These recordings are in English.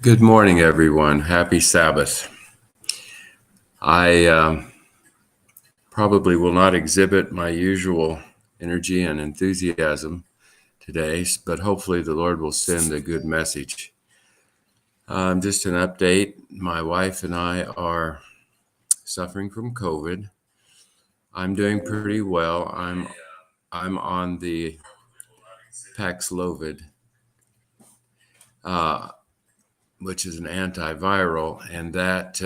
Good morning, everyone. Happy Sabbath. I probably will not exhibit my usual energy and enthusiasm today, but hopefully the Lord will send a good message. Just an update. My wife and I are suffering from COVID. I'm doing pretty well. I'm on the Paxlovid, which is an antiviral, and that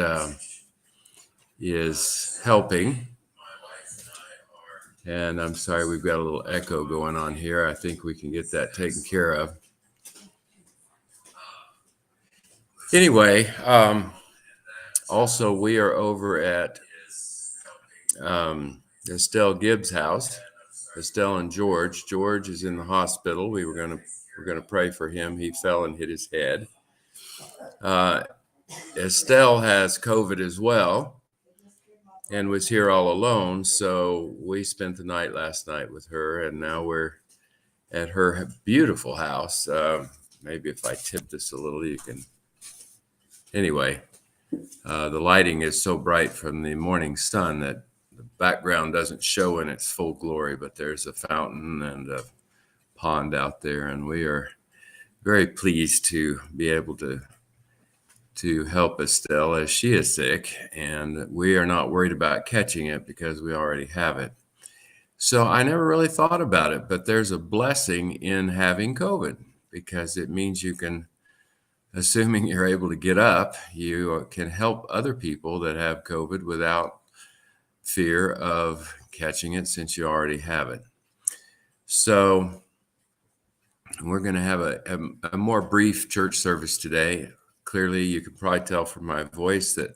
is helping. And I'm sorry, we've got a little echo going on here. I think we can get that taken care of. Anyway, also we are over at Estelle Gibbs' house. Estelle and George. George is in the hospital. We're gonna pray for him. He fell and hit his head. Estelle has COVID as well and was here all alone. So we spent the night last night with her, and now we're at her beautiful house. Maybe if I tip this a little, you can. Anyway, the lighting is so bright from the morning sun that the background doesn't show in its full glory, but there's a fountain and a pond out there, and we are very pleased to be able to help Estelle as she is sick, and we are not worried about catching it because we already have it. So I never really thought about it, but there's a blessing in having COVID because it means you can, assuming you're able to get up, you can help other people that have COVID without fear of catching it since you already have it. So we're going to have a more brief church service today. Clearly, you can probably tell from my voice that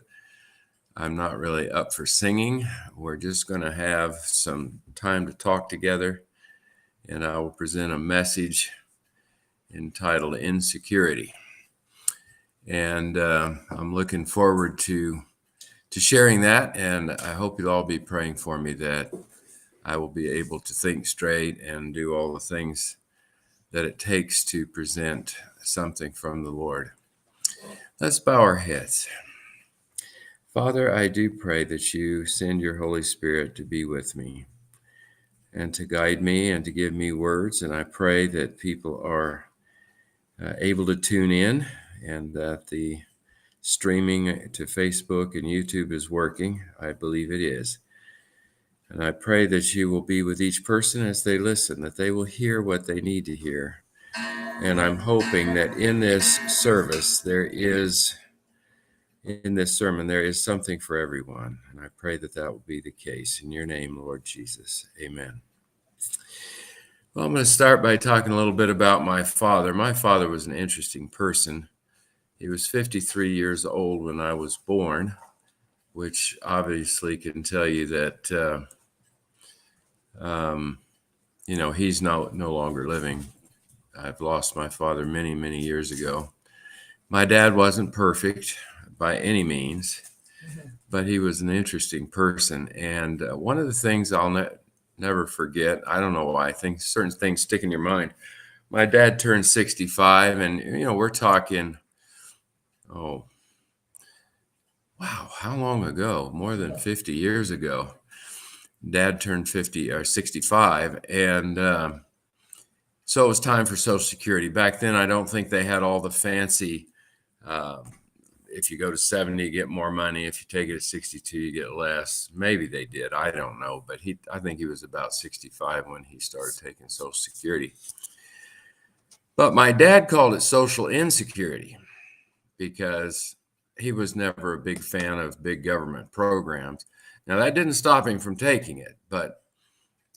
I'm not really up for singing. We're just going to have some time to talk together, and I will present a message entitled Insecurity. And I'm looking forward to sharing that, and I hope you'll all be praying for me that I will be able to think straight and do all the things that it takes to present something from the Lord. Let's bow our heads. Father, I do pray that you send your Holy Spirit to be with me and to guide me and to give me words. And I pray that people are able to tune in and that the streaming to Facebook and YouTube is working. I believe it is. And I pray that you will be with each person as they listen, that they will hear what they need to hear. And I'm hoping that in this service, in this sermon, there is something for everyone. And I pray that that will be the case. In your name, Lord Jesus. Amen. Well, I'm going to start by talking a little bit about my father. My father was an interesting person. He was 53 years old when I was born, which obviously can tell you that, he's no longer living. I've lost my father many, many years ago. My dad wasn't perfect by any means, but he was an interesting person. And one of the things I'll never forget, I don't know why, I think certain things stick in your mind. My dad turned 65, and, we're talking, oh, wow, how long ago? More than 50 years ago. Dad turned 50 or 65, and so it was time for Social Security. Back then, I don't think they had all the fancy, if you go to 70, you get more money. If you take it at 62, you get less. Maybe they did. I don't know. But I think he was about 65 when he started taking Social Security. But my dad called it social insecurity because he was never a big fan of big government programs. Now, that didn't stop him from taking it, but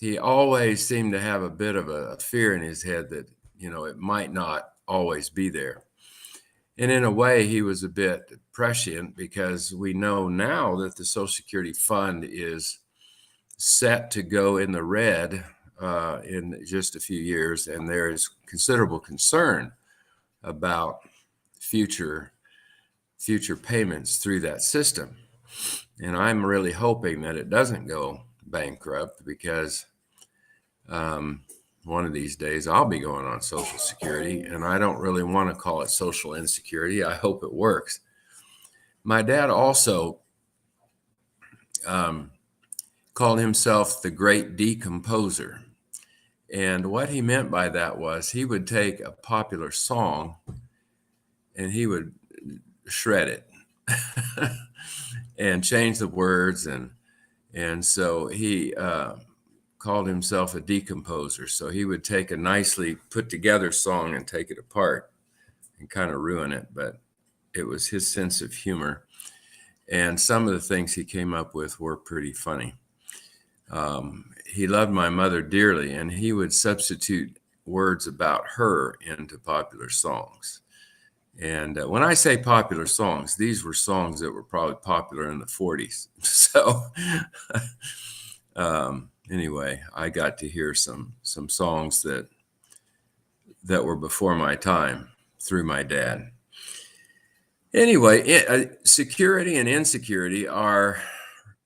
he always seemed to have a bit of a fear in his head that, it might not always be there. And in a way, he was a bit prescient because we know now that the Social Security fund is set to go in the red in just a few years, and there is considerable concern about future payments through that system. And I'm really hoping that it doesn't go bankrupt because one of these days I'll be going on Social Security, and I don't really want to call it social insecurity. I hope it works. My dad also called himself the Great Decomposer. And what he meant by that was he would take a popular song and he would shred it and change the words. And so he called himself a decomposer. So he would take a nicely put together song and take it apart and kind of ruin it. But it was his sense of humor. And some of the things he came up with were pretty funny. He loved my mother dearly, and he would substitute words about her into popular songs. And when I say popular songs, these were songs that were probably popular in the 40s. So anyway, I got to hear some songs that were before my time through my dad. Anyway, security and insecurity are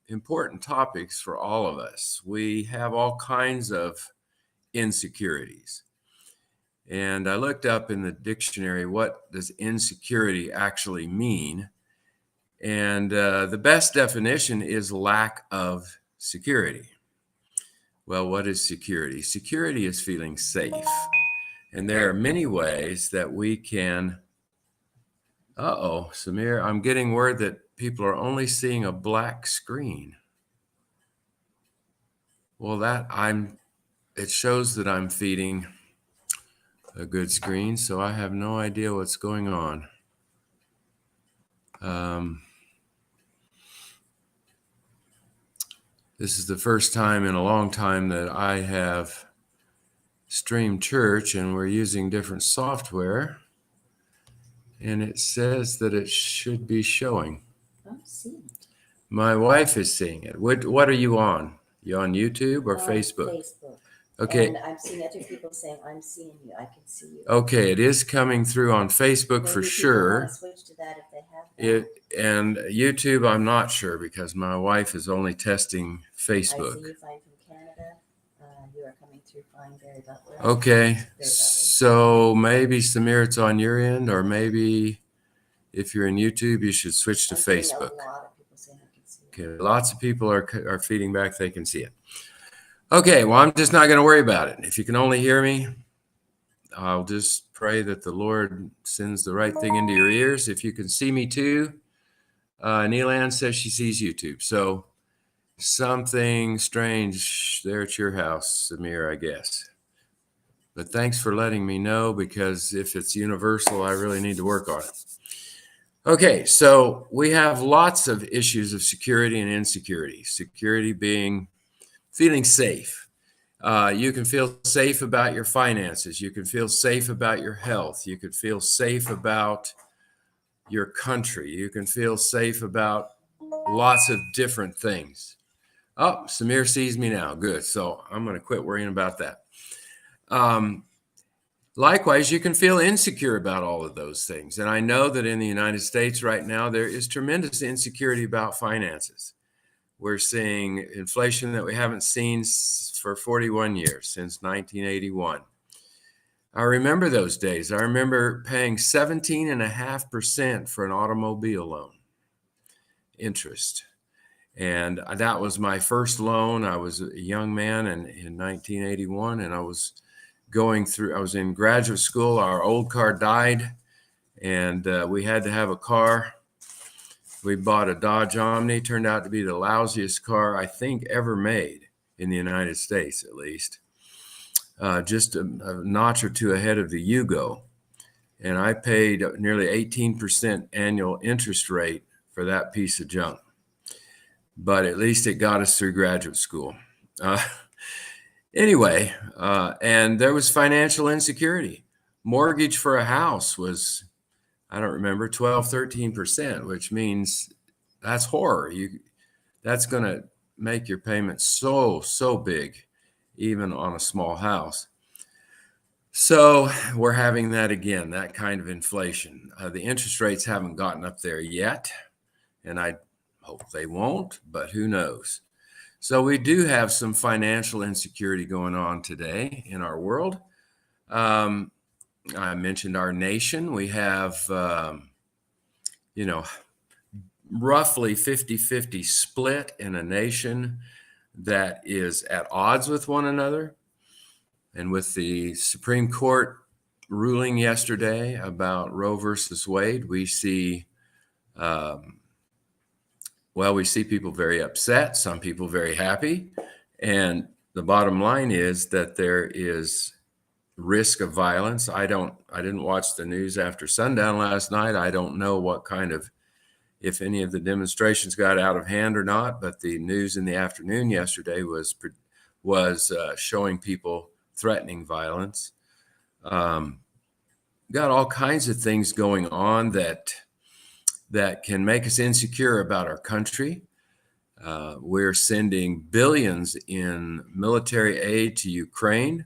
important topics for all of us. We have all kinds of insecurities. And I looked up in the dictionary, what does insecurity actually mean? And the best definition is lack of security. Well, what is security? Security is feeling safe. And there are many ways that we can. Samir, I'm getting word that people are only seeing a black screen. Well, it shows that I'm feeding a good screen, so I have no idea what's going on. This is the first time in a long time that I have streamed church, and we're using different software, and it says that it should be showing. I'm seeing it. My wife is seeing it. What are you on? You on YouTube or Facebook? Facebook. Okay. And I'm seeing other people saying, I'm seeing you. I can see you. Okay, it is coming through on Facebook. Maybe for sure. Want to switch to that if they have that. And YouTube, I'm not sure because my wife is only testing Facebook. I see you fine from Canada. You are coming through fine, very Butler. Okay, so maybe Samir, it's on your end, or maybe if you're in YouTube, you should switch to Facebook. A lot of people saying I can see it. Okay, lots of people are feeding back they can see it. Okay, well, I'm just not going to worry about it. If you can only hear me, I'll just pray that the Lord sends the right thing into your ears. If you can see me too, Neelan says she sees YouTube. So something strange there at your house, Samir, I guess. But thanks for letting me know, because if it's universal, I really need to work on it. Okay, so we have lots of issues of security and insecurity. Security being feeling safe. You can feel safe about your finances. You can feel safe about your health. You could feel safe about your country. You can feel safe about lots of different things. Oh, Samir sees me now. Good. So I'm going to quit worrying about that. Likewise, you can feel insecure about all of those things. And I know that in the United States right now, there is tremendous insecurity about finances. We're seeing inflation that we haven't seen for 41 years, since 1981. I remember those days. I remember paying 17.5% for an automobile loan, interest. And that was my first loan. I was a young man in 1981, and I was in graduate school. Our old car died, and we had to have a car. We bought a Dodge Omni. Turned out to be the lousiest car I think ever made in the United States, at least. Just a notch or two ahead of the Yugo. And I paid nearly 18% annual interest rate for that piece of junk. But at least it got us through graduate school. Anyway, and there was financial insecurity. Mortgage for a house was, I don't remember, 12, 13%, which means that's horror. That's going to make your payment so big, even on a small house. So we're having that again, that kind of inflation. The interest rates haven't gotten up there yet, and I hope they won't, but who knows? So we do have some financial insecurity going on today in our world. I mentioned our nation. We have, roughly 50-50 split in a nation that is at odds with one another. And with the Supreme Court ruling yesterday about Roe versus Wade, we see, we see people very upset, some people very happy. And the bottom line is that there is risk of violence. I didn't watch the news after sundown last night. I don't know what kind of, if any of the demonstrations got out of hand or not, but the news in the afternoon yesterday was showing people threatening violence. Got all kinds of things going on that can make us insecure about our country. We're sending billions in military aid to Ukraine,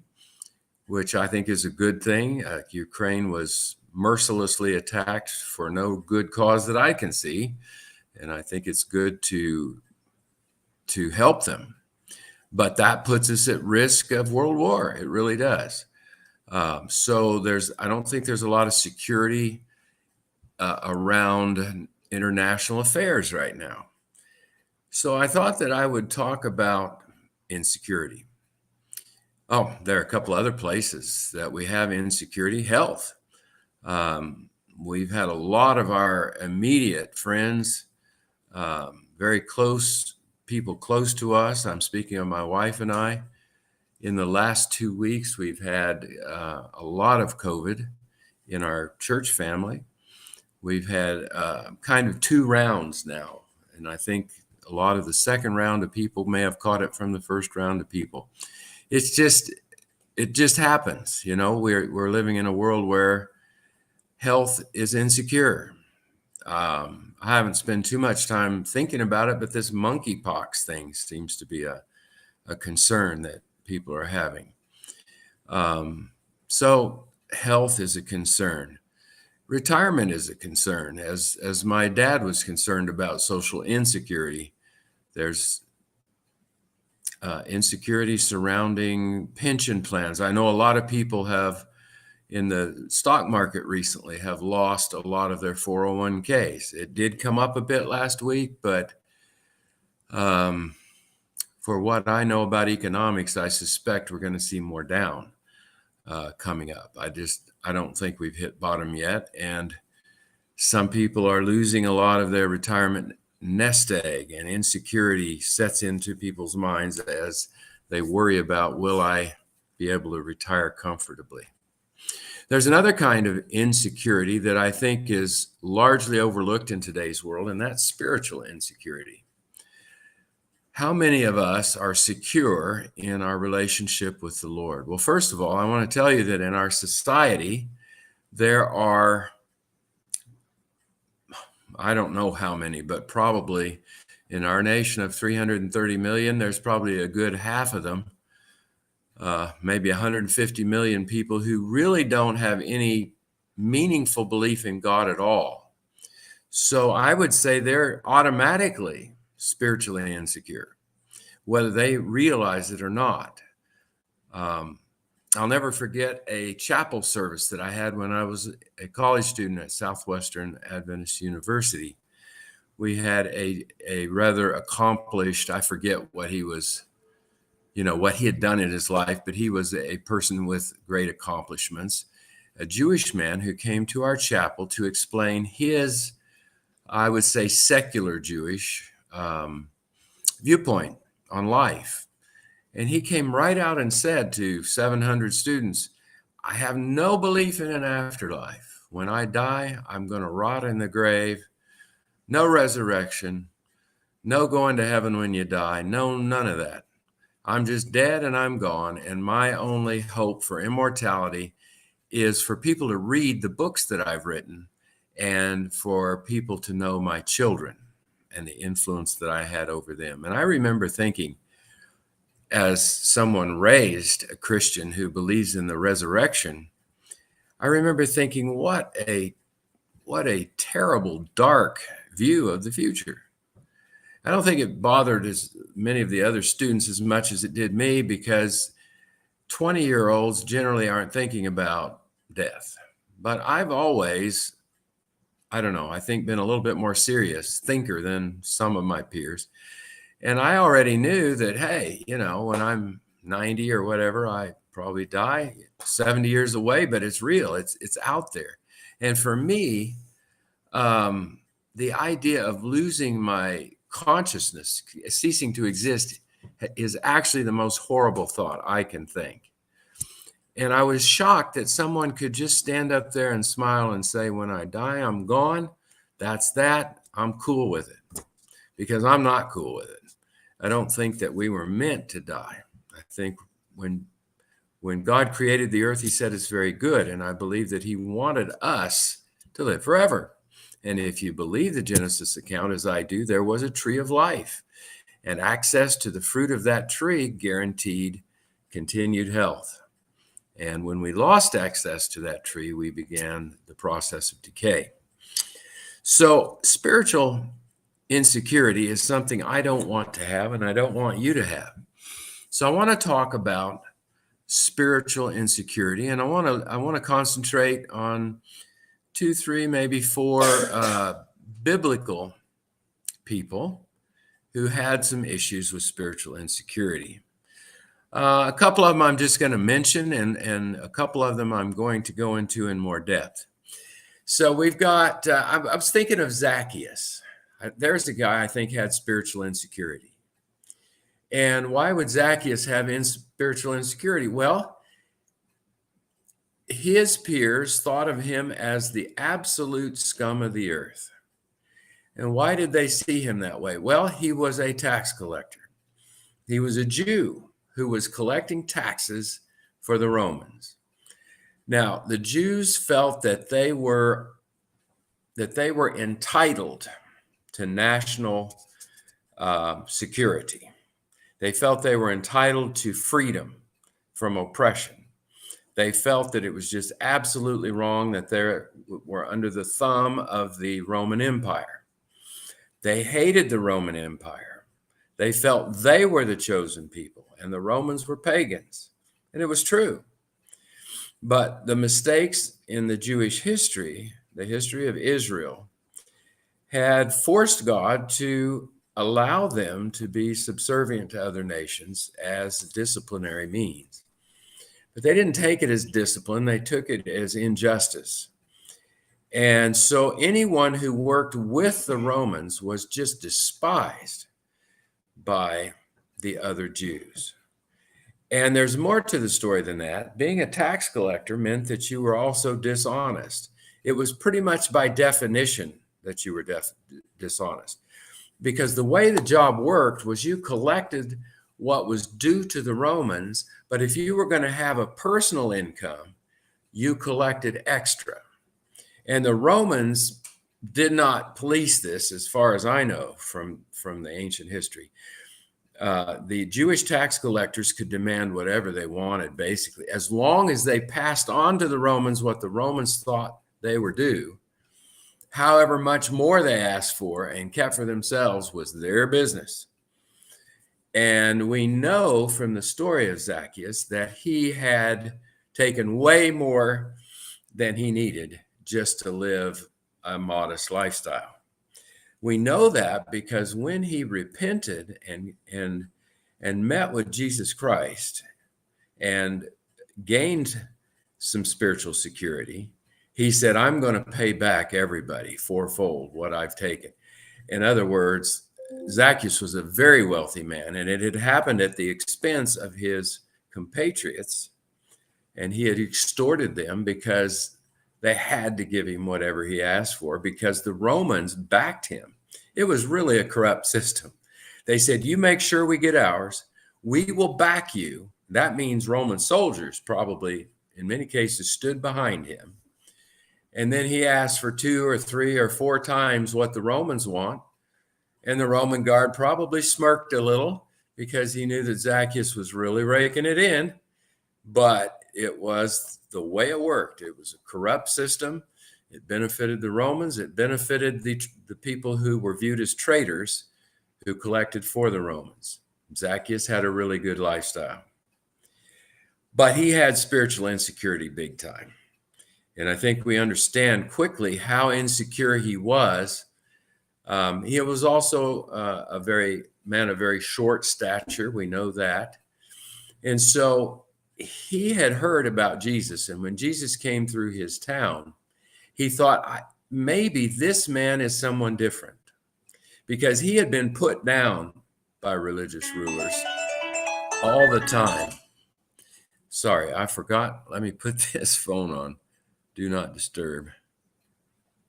which I think is a good thing. Ukraine was mercilessly attacked for no good cause that I can see, and I think it's good to help them. But that puts us at risk of world war. It really does. So I don't think there's a lot of security around international affairs right now. So I thought that I would talk about insecurity. Oh, there are a couple other places that we have insecurity. Health. We've had a lot of our immediate friends, very close people close to us. I'm speaking of my wife and I. In the last 2 weeks, we've had a lot of COVID in our church family. We've had kind of 2 rounds now, and I think a lot of the second round of people may have caught it from the first round of people. It just happens. We're living in a world where health is insecure. I haven't spent too much time thinking about it, but this monkeypox thing seems to be a concern that people are having. So health is a concern. Retirement is a concern. As my dad was concerned about social insecurity, there's insecurity surrounding pension plans. I know a lot of people have, in the stock market recently, have lost a lot of their 401ks. It did come up a bit last week, but for what I know about economics, I suspect we're going to see more down coming up. I don't think we've hit bottom yet. And some people are losing a lot of their retirement nest egg, and insecurity sets into people's minds as they worry about, will I be able to retire comfortably? There's another kind of insecurity that I think is largely overlooked in today's world, and that's spiritual insecurity. How many of us are secure in our relationship with the Lord? Well, first of all, I want to tell you that in our society, there are, I don't know how many, but probably in our nation of 330 million, there's probably a good half of them, maybe 150 million people who really don't have any meaningful belief in God at all. So I would say they're automatically spiritually insecure, whether they realize it or not. I'll never forget a chapel service that I had when I was a college student at Southwestern Adventist University. We had a rather accomplished, I forget what he was, what he had done in his life, but he was a person with great accomplishments, a Jewish man who came to our chapel to explain his, I would say, secular Jewish viewpoint on life. And he came right out and said to 700 students, I have no belief in an afterlife. When I die, I'm going to rot in the grave. No resurrection. No going to heaven when you die. No, none of that. I'm just dead and I'm gone. And my only hope for immortality is for people to read the books that I've written and for people to know my children and the influence that I had over them. And I remember thinking, as someone raised a Christian who believes in the resurrection, I remember thinking, what a terrible, dark view of the future. I don't think it bothered as many of the other students as much as it did me, because 20-year-olds generally aren't thinking about death. But I've always, I don't know, I think been a little bit more serious thinker than some of my peers. And I already knew that, hey, when I'm 90 or whatever, I probably die 70 years away, but it's real. It's out there. And for me, the idea of losing my consciousness, ceasing to exist, is actually the most horrible thought I can think. And I was shocked that someone could just stand up there and smile and say, when I die, I'm gone. That's that. I'm cool with it, because I'm not cool with it. I don't think that we were meant to die. I think when God created the earth, he said it's very good. And I believe that he wanted us to live forever. And if you believe the Genesis account, as I do, there was a tree of life, and access to the fruit of that tree guaranteed continued health. And when we lost access to that tree, we began the process of decay. So spiritual insecurity is something I don't want to have, and I don't want you to have. So I want to talk about spiritual insecurity, and I want to concentrate on 2, 3, maybe 4 biblical people who had some issues with spiritual insecurity. A couple of them I'm just going to mention, and a couple of them I'm going to go into in more depth. So we've got, I was thinking of Zacchaeus. There's a guy I think had spiritual insecurity. And why would Zacchaeus have spiritual insecurity? Well, his peers thought of him as the absolute scum of the earth. And why did they see him that way? Well, he was a tax collector. He was a Jew who was collecting taxes for the Romans. Now, the Jews felt that they were entitled to national security. They felt they were entitled to freedom from oppression. They felt that it was just absolutely wrong that they were under the thumb of the Roman Empire. They hated the Roman Empire. They felt they were the chosen people, and the Romans were pagans. And it was true. But the mistakes in the Jewish history, the history of Israel, had forced God to allow them to be subservient to other nations as disciplinary means. But they didn't take it as discipline, they took it as injustice. And so anyone who worked with the Romans was just despised by the other Jews. And there's more to the story than that. Being a tax collector meant that you were also dishonest. It was pretty much by definition that you were dishonest, because the way the job worked was you collected what was due to the Romans, but if you were going to have a personal income, you collected extra. And the Romans did not police this, as far as I know from the ancient history. The Jewish tax collectors could demand whatever they wanted, basically, as long as they passed on to the Romans what the Romans thought they were due. However much more they asked for and kept for themselves was their business. And we know from the story of Zacchaeus that he had taken way more than he needed just to live a modest lifestyle. We know that because when he repented and met with Jesus Christ and gained some spiritual security, he said, I'm going to pay back everybody fourfold what I've taken. In other words, Zacchaeus was a very wealthy man, and it had happened at the expense of his compatriots, and he had extorted them because they had to give him whatever he asked for, because the Romans backed him. It was really a corrupt system. They said, you make sure we get ours, we will back you. That means Roman soldiers probably, in many cases, stood behind him. And then he asked for 2 or 3 or 4 times what the Romans want. And the Roman guard probably smirked a little because he knew that Zacchaeus was really raking it in. But it was the way it worked. It was a corrupt system. It benefited the Romans. It benefited the people who were viewed as traitors, who collected for the Romans. Zacchaeus had a really good lifestyle, but he had spiritual insecurity big time. And I think we understand quickly how insecure he was. He was also a man of very short stature. We know that. And so he had heard about Jesus. And when Jesus came through his town, he thought, maybe this man is someone different, because he had been put down by religious rulers all the time. Sorry, I forgot. Let me put this phone on Do Not Disturb.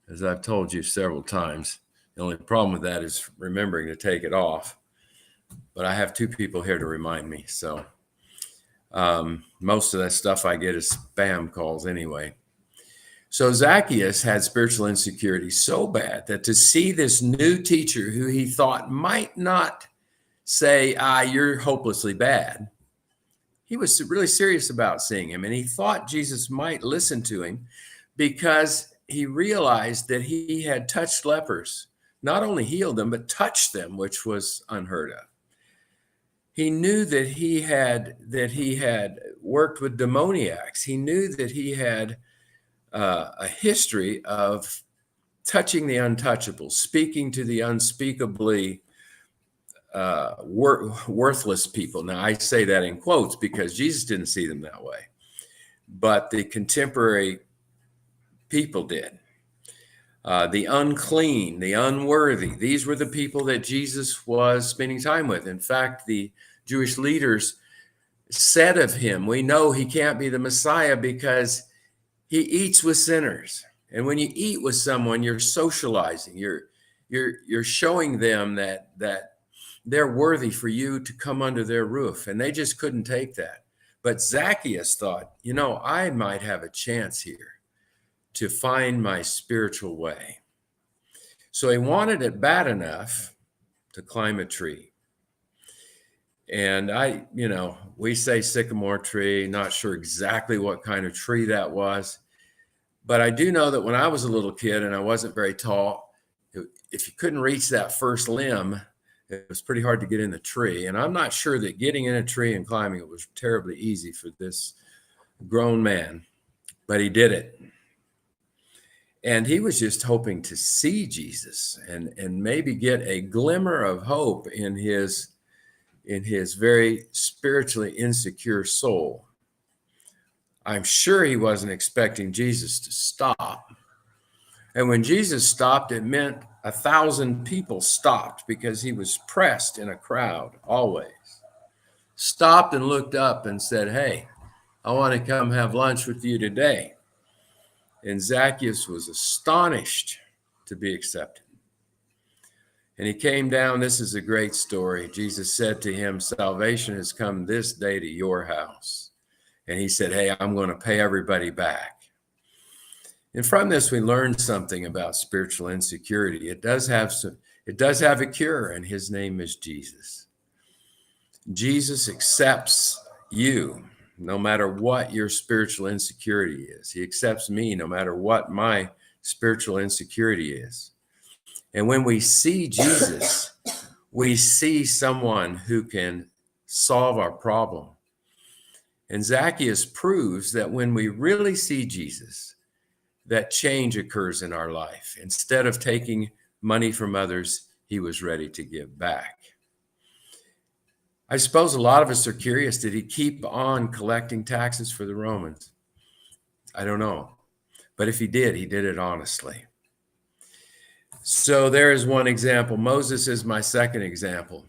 As I've told you several times, the only problem with that is remembering to take it off. But I have two people here to remind me. So most of that stuff I get is spam calls anyway. So Zacchaeus had spiritual insecurity so bad that to see this new teacher who he thought might not say, you're hopelessly bad, he was really serious about seeing him. And he thought Jesus might listen to him because he realized that he had touched lepers, not only healed them, but touched them, which was unheard of. He knew that he had worked with demoniacs. He knew that he had a history of touching the untouchable, speaking to the unspeakably worthless people. Now, I say that in quotes because Jesus didn't see them that way, but the contemporary people did. The unclean, the unworthy, these were the people that Jesus was spending time with. In fact, the Jewish leaders said of him, we know he can't be the Messiah because he eats with sinners. And when you eat with someone, you're socializing. You're showing them that they're worthy for you to come under their roof. And they just couldn't take that. But Zacchaeus thought, I might have a chance here to find my spiritual way. So he wanted it bad enough to climb a tree. And we say sycamore tree, not sure exactly what kind of tree that was. But I do know that when I was a little kid and I wasn't very tall, if you couldn't reach that first limb, it was pretty hard to get in the tree. And I'm not sure that getting in a tree and climbing it was terribly easy for this grown man, but he did it. And he was just hoping to see Jesus and maybe get a glimmer of hope in his very spiritually insecure soul. I'm sure he wasn't expecting Jesus to stop. And when Jesus stopped, it meant 1,000 people stopped because he was pressed in a crowd, always. Stopped and looked up and said, hey, I want to come have lunch with you today. And Zacchaeus was astonished to be accepted. And he came down. This is a great story. Jesus said to him, salvation has come this day to your house. And he said, hey, I'm going to pay everybody back. And from this, we learned something about spiritual insecurity. It does have a cure, and his name is Jesus. Jesus accepts you no matter what your spiritual insecurity is. He accepts me no matter what my spiritual insecurity is. And when we see Jesus, we see someone who can solve our problem. And Zacchaeus proves that when we really see Jesus, that change occurs in our life. Instead of taking money from others, he was ready to give back. I suppose a lot of us are curious, did he keep on collecting taxes for the Romans? I don't know. But if he did it honestly. So there is one example. Moses is my second example.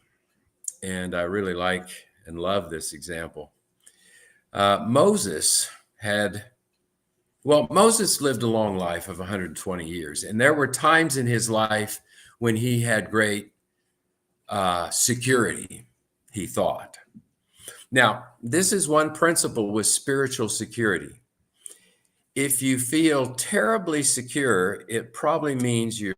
And I really like and love this example. Moses lived a long life of 120 years. And there were times in his life when he had great security, he thought. Now, this is one principle with spiritual security. If you feel terribly secure, it probably means you're